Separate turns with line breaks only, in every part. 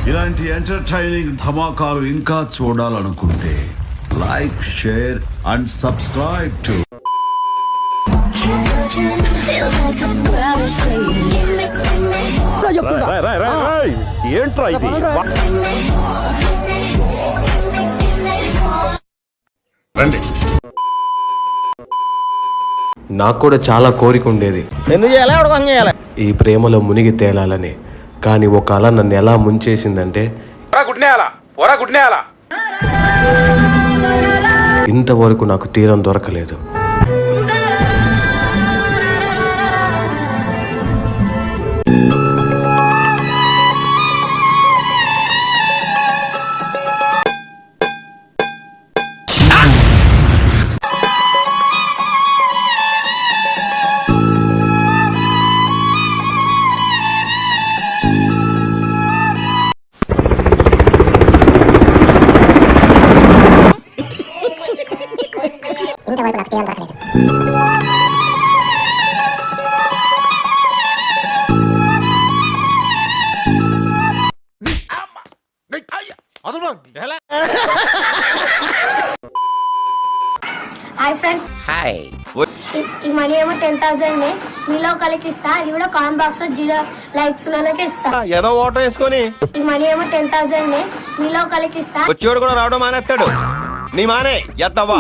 ఇలాంటి ఎంటర్టైనింగ్ ధమాకాలు ఇంకా చూడాలనుకుంటే like, share and subscribe to
ఏంట్రా ఇది?
నాకు కూడా చాలా కోరిక ఉండేది ఈ ప్రేమలో మునిగి తేలాలని. కానీ ఒక అల నన్ను ఎలా ముంచేసిందంటే ఇంతవరకు నాకు తీరం దొరకలేదు.
Hi friends, hi. ఈ మనీ ఏమో 10,000 మీలో ఒకరికి ఇస్తా. అది కూడా కామెంట్ బాక్స్ లో 0 లైక్స్ ఉన్నోళ్ళకి ఇస్తా.
ఏదో ఓటో వేసుకొని
ఈ మనీ ఏమో 10,000 మీలో ఒకరికి ఇస్తా.
వచ్చేవాడు కూడా రావడం మానేస్తాడు. నీ మానే ఎద్దవా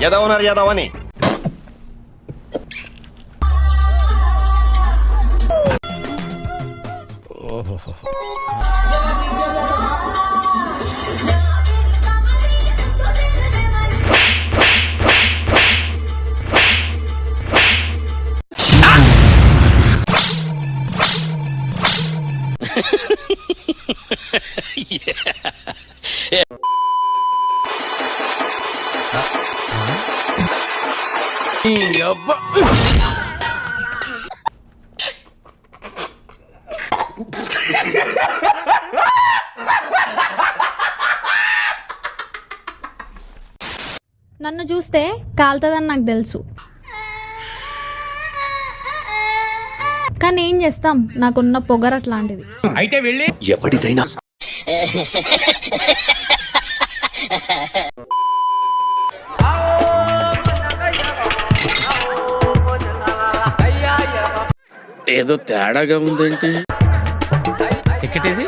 ఎదవన్నారు ఎదవని.
నన్ను చూస్తే కాలుతుందని నాకు తెలుసు, కానీ ఏం చేస్తాం, నాకున్న పొగరు అట్లాంటిది.
అయితే వెళ్ళి ఎవరిదైనా
ఏదో తేడాగా ఉందేంటి?
ఎక్కడేది?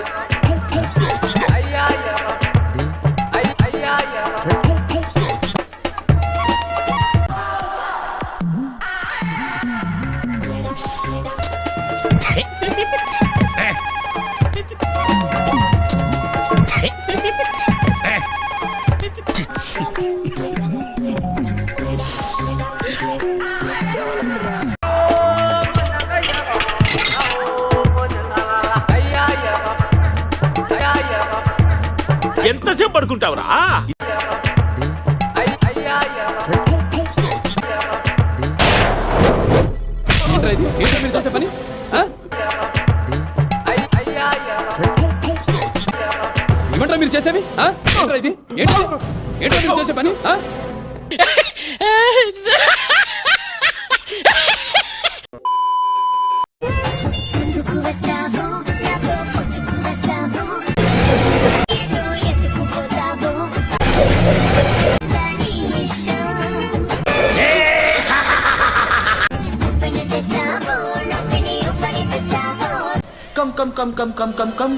ఎంతసేపు పడుకుంటావురా? మీరు చేసే పని ఏమంటారా? మీరు చేసేవి ఇది ఏంటో మీరు చేసే పని. కమ్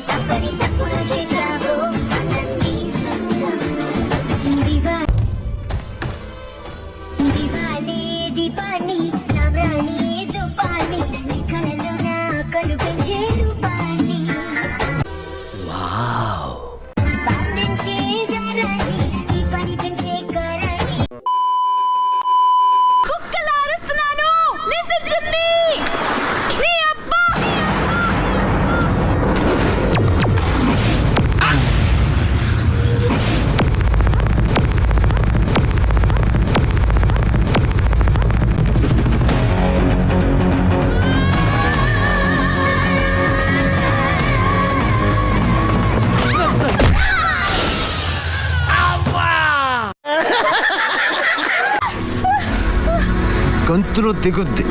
గొంతులో దిగుద్ది,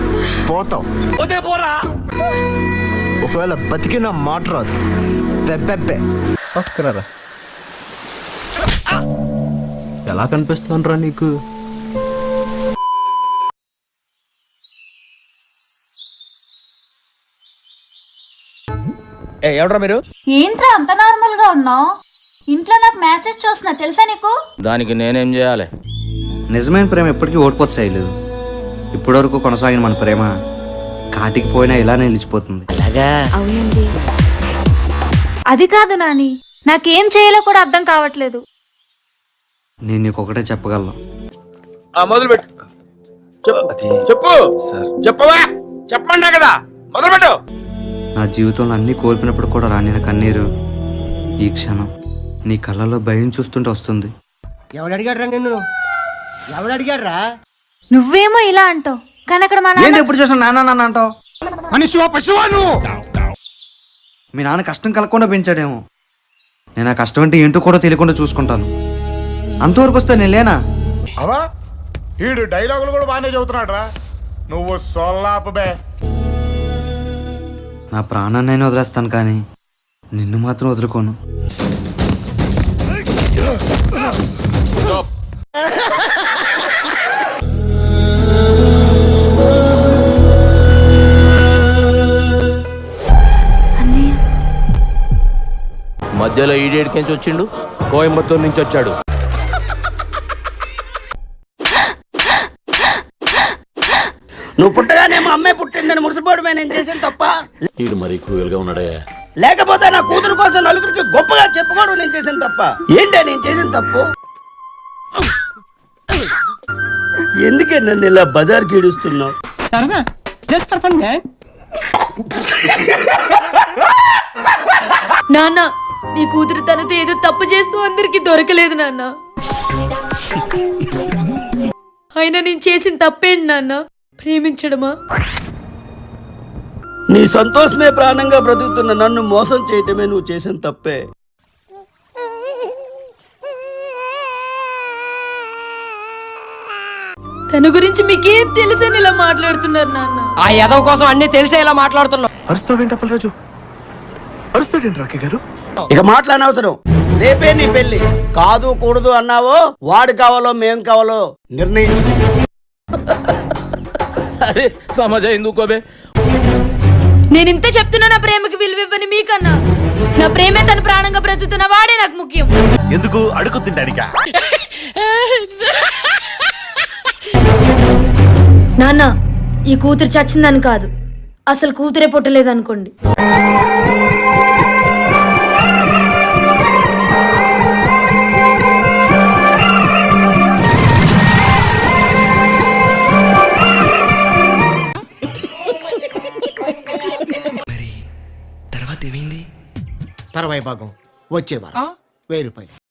పోతాం. ఒకవేళ బతికిన మాట రాదు.
పక్కనరా. ఎలా కనిపిస్తున్నాను రా నీకు?
ఎవడరా మీరు?
ఏంట్రా అంత నార్మల్ గా ఉన్నావు? ఇంట్లో నాకు మ్యాచెస్ చూస్తున్నా తెలుసా నీకు?
దానికి నేనేం చేయాలి?
నిజమైన ప్రేమ ఎప్పటికీ ఓడిపోతుంది శైలు. ఇప్పటివరకు కొనసాగిన మన ప్రేమ కాటికి పోయినా ఇలానే నిలిచిపోతుంది.
అవునండి. అది కాదు నాని, నాకేం చేయాలో కూడా అర్థం కావట్లేదు.
నేను నీకు ఒకటే చెప్పగలను.
మొదలు పెట్టు. చెప్పు చెప్పవా? చెప్పమన్నా కదా, మొదలు పెట్టు.
నా జీవితంలో అన్నీ కోల్పోయినప్పుడు కూడా రానిన కన్నీరు ఈ క్షణం నీ కళ్ళలో భయం చూస్తుంటే వస్తుంది.
నువ్వేమో ఇలా అంటావు, కానీ అక్కడ మా
ఏంటి
నాన్న
ఎప్పుడు చూసిన నాన్న అంటావు? మీ నాన్న కష్టం కలగకుండా పెంచాడేమో. నేను ఆ కష్టం అంటే ఏంటో కూడా తెలియకుండా చూసుకుంటాను. అంతవరకు వస్తే నేను లేనా?
అవా ఈడు డైలాగులు కూడా బాగానే చదువుతున్నాడు రా. నువ్వు సొల్లాపబే.
నా ప్రాణాన్ని నేను వదిలేస్తాను కానీ నిన్ను మాత్రం వదులుకోను.
అన్నయ్య,
మధ్యలో ఈడేడికి నుంచి వచ్చిండు, కోయంబత్తూరు నుంచి వచ్చాడు.
నువ్వు పుట్టగానే మా అమ్మాయి పుట్టిందని మురిసిపోవడమే నేను చేసిన తప్ప.
ఈడు మరీ క్రూయల్ గా ఉన్నాడే.
లేకపోతే నా కూతురు కోసం నలుగురికి గొప్పగా చెప్పుకోవడం నేను చేసిన తప్ప. ఏంటే నేను చేసిన తప్పు? ఎందుకే నన్ను ఇలా బజార్కి ఈడుస్తున్నావు?
నాన్న, నీ కూతురు తనతో ఏదో తప్పు చేస్తూ అందరికి దొరకలేదు నాన్న. అయినా నేను చేసిన తప్పేంటి నాన్న? ప్రేమించడమా?
నీ సంతోషమే ప్రాణంగా బ్రతుకుతున్న నన్ను మోసం చేయటమే నువ్వు చేసిన తప్పే.
తన గురించి మీకేం తెలుసని ఇలా మాట్లాడుతున్నారు నాన్న?
ఆ యదవ కోసం అన్ని తెలిసే ఇలా మాట్లాడుతున్నావు.
అరుస్తాడేంటి అప్పలరాజు? అరుస్తాడేంటి రాకే గారు?
ఇక మాట్లాడనవసరం. రేపే నీ పెళ్లి. కాదు కూడదు అన్నావో, వాడు కావాలో మేం కావాలో నిర్ణయించు.
అరే సమాజ ఎందుకోబే?
నేను ఇంత చెప్తున్నా నా ప్రేమకి విలువివ్వని మీకన్నా, నా ప్రేమే తన ప్రాణంగా బ్రతుకుతున్న వాడే నాకు ముఖ్యం.
ఎందుకు అడుగు తింటానికా?
నాన్న, ఈ కూతురు చచ్చిందని కాదు, అసలు కూతురే పుట్టలేదనుకోండి.
తర్వాత ఏమైంది? 60 భాగం వచ్చే వారం 1000 రూపాయలు.